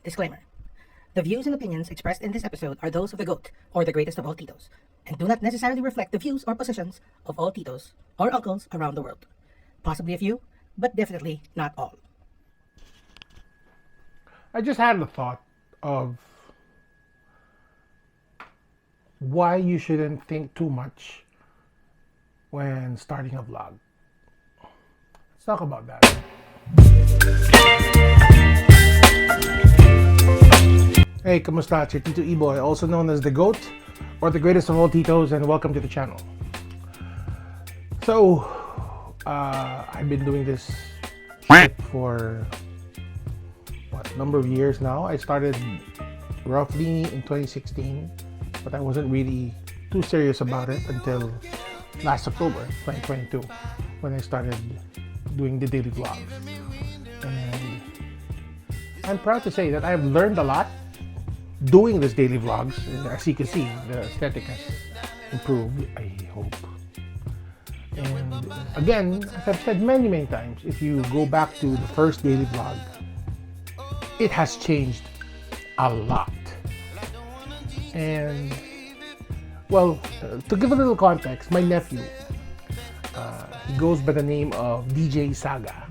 Disclaimer. The views and opinions expressed in this episode are those of the GOAT, or the greatest of all Titos, and do not necessarily reflect the views or positions of all Titos or uncles around the world. Possibly a few, but definitely not all. I just had the thought of why you shouldn't think too much when starting a vlog. Let's talk about that. Hey, kamusta? It's your Tito E-Boy, also known as the GOAT, or the greatest of all Titos, and welcome to the channel. So, I've been doing this shit for number of years now. I started roughly in 2016, but I wasn't really too serious about it until last October 2022 when I started doing the daily vlogs. And I'm proud to say that I've learned a lot doing this daily vlogs. As you can see, the aesthetic has improved, I hope. And again, as I've said many times, if you go back to the first daily vlog, it has changed a lot. And well, to give a little context, my nephew, he goes by the name of DJ Saga.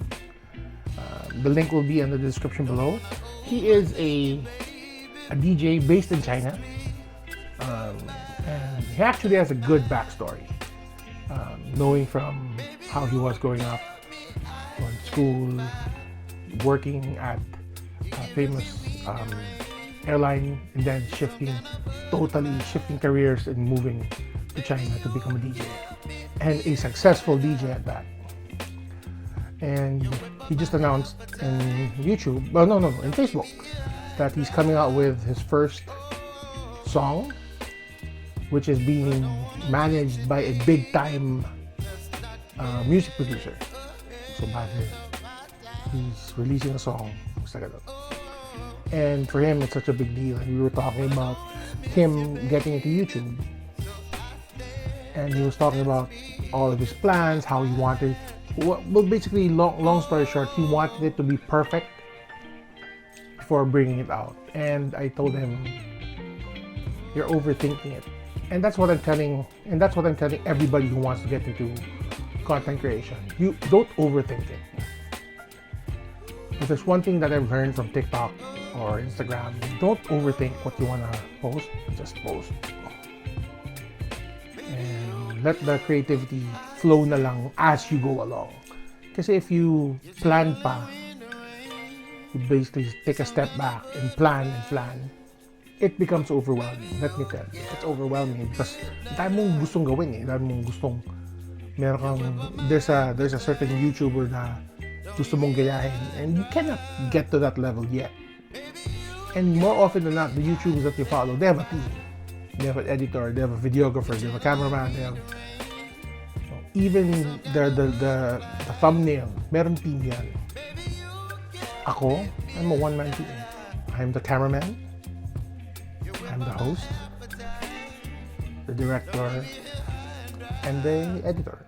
The link will be in the description below. He is a DJ based in China, and he actually has a good backstory, knowing from how he was growing up, going to school, working at a famous airline, and then totally shifting careers and moving to China to become a DJ, and a successful DJ at that. And he just announced in YouTube, in Facebook, that he's coming out with his first song, which is being managed by a big-time music producer. So he's releasing a song. And for him, it's such a big deal. And we were talking about him getting into YouTube. And he was talking about all of his plans, how he wanted. Well, basically, long story short, he wanted it to be perfect before bringing it out. And I told him, you're overthinking it. And that's what I'm telling everybody who wants to get into content creation. You don't overthink it. If there's one thing that I've learned from TikTok or Instagram, don't overthink what you want to post, just post. And let the creativity flow na lang as you go along. Kasi if you plan pa, you basically take a step back and plan, it becomes overwhelming. Let me tell you, it's overwhelming because dami mong gustong gawin eh. There's a certain YouTuber na gusto mong gayahin and you cannot get to that level yet. And more often than not, the YouTubers that you follow, they have a team. They have an editor, they have a videographer, they have a cameraman, they have even the thumbnail, meron team yan. Ako, I'm a one-man team. I'm the cameraman, I'm the host, the director, and the editor.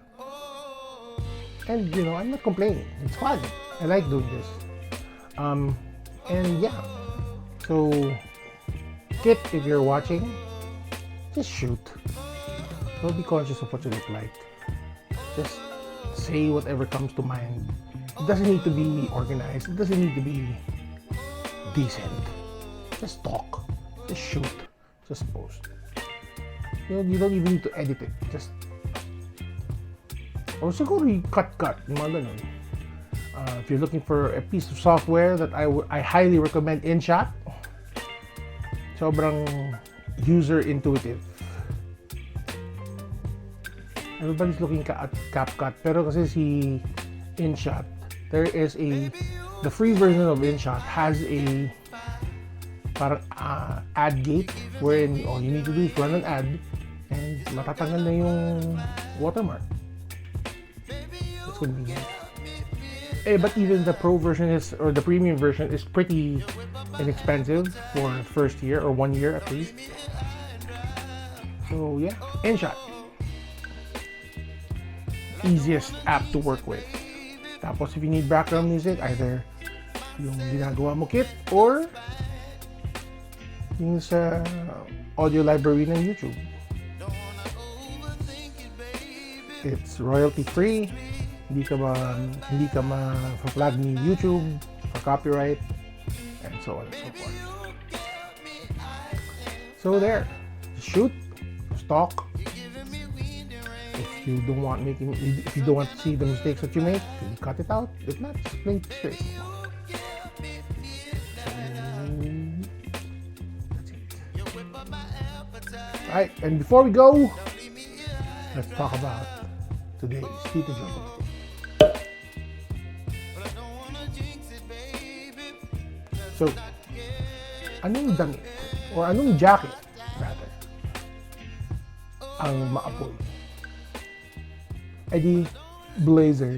And I'm not complaining. It's fun. I like doing this. And yeah. So, Kit, if you're watching, just shoot. Don't be conscious of what you look like. Just say whatever comes to mind. It doesn't need to be organized. It doesn't need to be decent. Just talk. Just shoot. Just post. You don't even need to edit it. Just or siguro cut, mga ganun. If you're looking for a piece of software that I highly recommend, inShot. Sobrang user intuitive. Everybody's looking at CapCut, pero kasi si inShot, the free version of inShot has a parang ad gate wherein all you need to do is run an ad and matatanggal na yung watermark. It's convenient. But even the pro version the premium version is pretty inexpensive for the first year or 1 year at least. So yeah, inShot. Easiest app to work with. Tapos if you need background music, either yung ginagawa mo kit or yung sa audio library ng YouTube. It's royalty free. Hindi ka ma-flag ni YouTube for copyright and so on and so forth. So there, shoot, stalk. If you don't want to see the mistakes that you make, you cut it out. If not, just play it straight. That's it. Alright, and before we go, let's talk about today's Tito joke. So, anong damit or anong jacket rather ang maapoy? Eh di blazer.